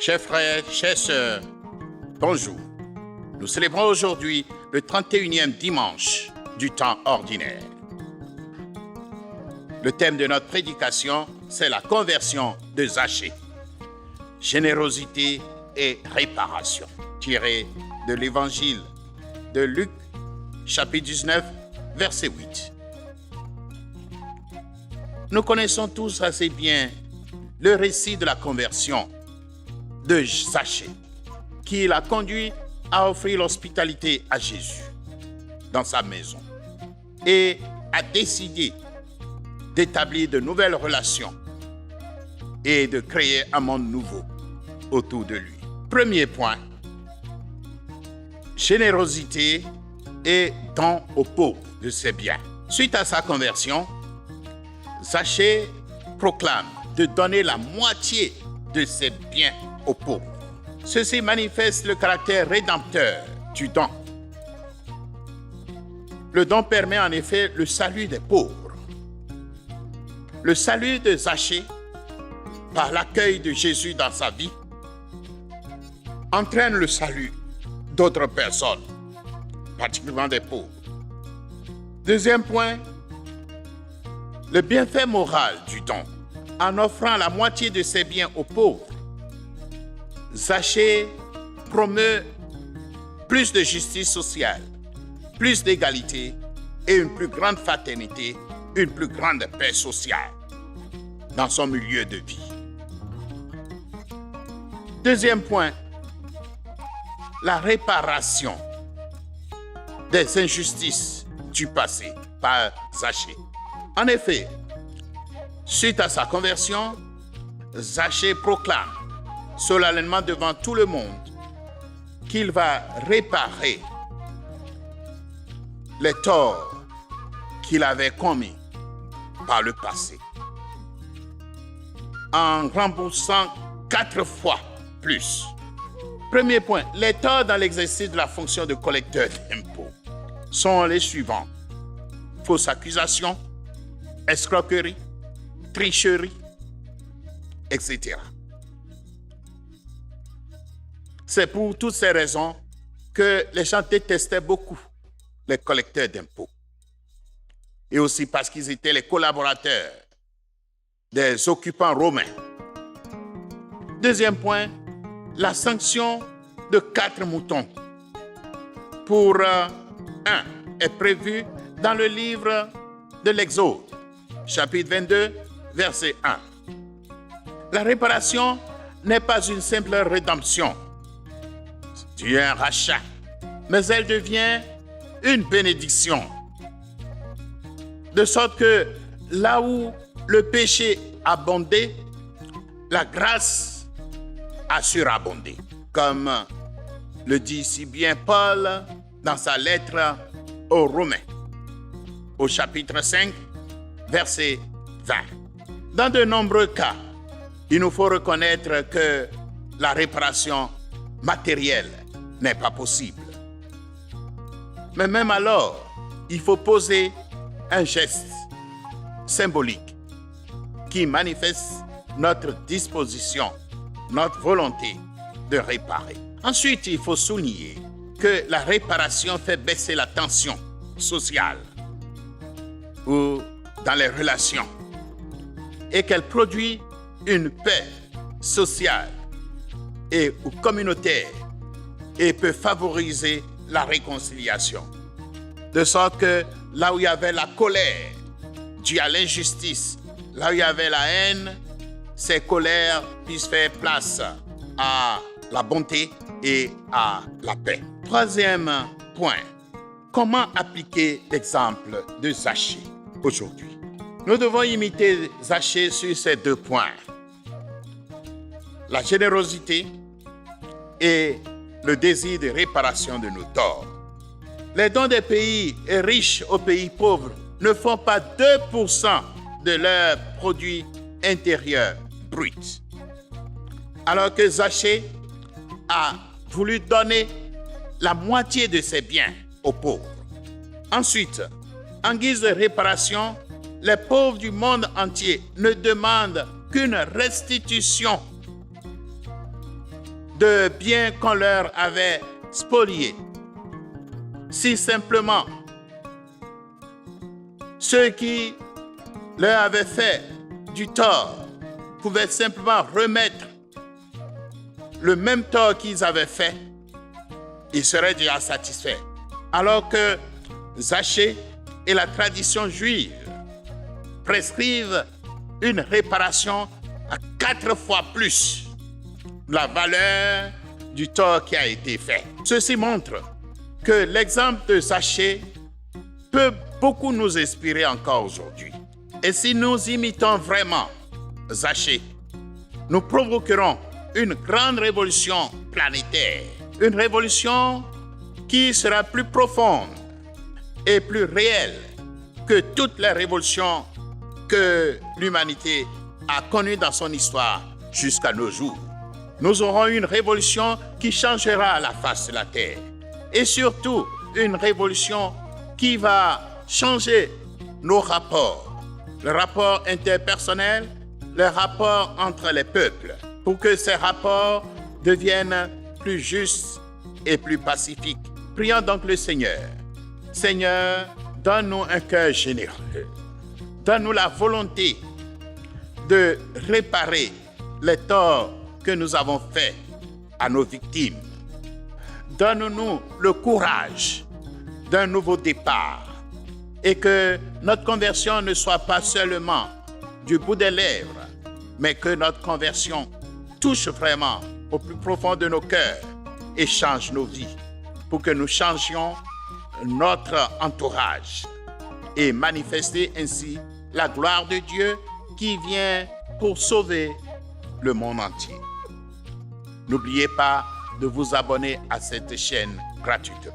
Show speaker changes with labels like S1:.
S1: Chers frères, chères sœurs, bonjour. Nous célébrons aujourd'hui le 31e dimanche du temps ordinaire. Le thème de notre prédication, c'est la conversion de Zachée. Générosité et réparation. Tiré de l'évangile de Luc, chapitre 19, verset 8. Nous connaissons tous assez bien le récit de la conversion de Zachée, qui l'a conduit à offrir l'hospitalité à Jésus dans sa maison et a décidé d'établir de nouvelles relations et de créer un monde nouveau autour de lui. Premier point, générosité et don aux pauvres de ses biens. Suite à sa conversion, Zachée proclame de donner la moitié de ses biens aux pauvres. Ceci manifeste le caractère rédempteur du don. Le don permet en effet le salut des pauvres. Le salut de Zachée, par l'accueil de Jésus dans sa vie, entraîne le salut d'autres personnes, particulièrement des pauvres. Deuxième point, le bienfait moral du don. En offrant la moitié de ses biens aux pauvres, Zachée promeut plus de justice sociale, plus d'égalité et une plus grande fraternité, une plus grande paix sociale dans son milieu de vie. Deuxième point, la réparation des injustices du passé par Zachée. En effet, suite à sa conversion, Zachée proclame solennellement devant tout le monde qu'il va réparer les torts qu'il avait commis par le passé en remboursant 4 fois plus. Premier point, les torts dans l'exercice de la fonction de collecteur d'impôts sont les suivants: fausse accusation, escroquerie, tricherie, etc. C'est pour toutes ces raisons que les gens détestaient beaucoup les collecteurs d'impôts. Et aussi parce qu'ils étaient les collaborateurs des occupants romains. Deuxième point, la sanction de 4 moutons pour un est prévue dans le livre de l'Exode, chapitre 22, verset 1. La réparation n'est pas une simple rédemption, c'est un rachat, mais elle devient une bénédiction. De sorte que là où le péché abondait, la grâce a surabondé. Comme le dit si bien Paul dans sa lettre aux Romains, au chapitre 5, verset 20. Dans de nombreux cas, il nous faut reconnaître que la réparation matérielle n'est pas possible. Mais même alors, il faut poser un geste symbolique qui manifeste notre disposition, notre volonté de réparer. Ensuite, il faut souligner que la réparation fait baisser la tension sociale ou dans les relations et qu'elle produit une paix sociale et ou communautaire et peut favoriser la réconciliation. De sorte que là où il y avait la colère due à l'injustice, là où il y avait la haine, ces colères puissent faire place à la bonté et à la paix. Troisième point, comment appliquer l'exemple de Zachée aujourd'hui? Nous devons imiter Zachée sur ces 2 points: la générosité et le désir de réparation de nos torts. Les dons des pays riches aux pays pauvres ne font pas 2% de leur produit intérieur brut. Alors que Zachée a voulu donner la moitié de ses biens aux pauvres. Ensuite, en guise de réparation, les pauvres du monde entier ne demandent qu'une restitution de biens qu'on leur avait spoliés. Si simplement ceux qui leur avaient fait du tort pouvaient simplement remettre le même tort qu'ils avaient fait, ils seraient déjà satisfaits. Alors que Zachée et la tradition juive prescrivent une réparation à 4 fois plus la valeur du tort qui a été fait. Ceci montre que l'exemple de Zachée peut beaucoup nous inspirer encore aujourd'hui. Et si nous imitons vraiment Zachée, nous provoquerons une grande révolution planétaire, une révolution qui sera plus profonde et plus réelle que toutes les révolutions que l'humanité a connues dans son histoire jusqu'à nos jours. Nous aurons une révolution qui changera la face de la terre et surtout une révolution qui va changer nos rapports, le rapport interpersonnel, le rapport entre les peuples, pour que ces rapports deviennent plus justes et plus pacifiques. Prions donc le Seigneur. Seigneur, donne-nous un cœur généreux. Donne-nous la volonté de réparer les torts que nous avons faits à nos victimes. Donne-nous le courage d'un nouveau départ et que notre conversion ne soit pas seulement du bout des lèvres, mais que notre conversion touche vraiment au plus profond de nos cœurs et change nos vies pour que nous changions notre entourage et manifester ainsi la gloire de Dieu qui vient pour sauver le monde entier. N'oubliez pas de vous abonner à cette chaîne gratuitement.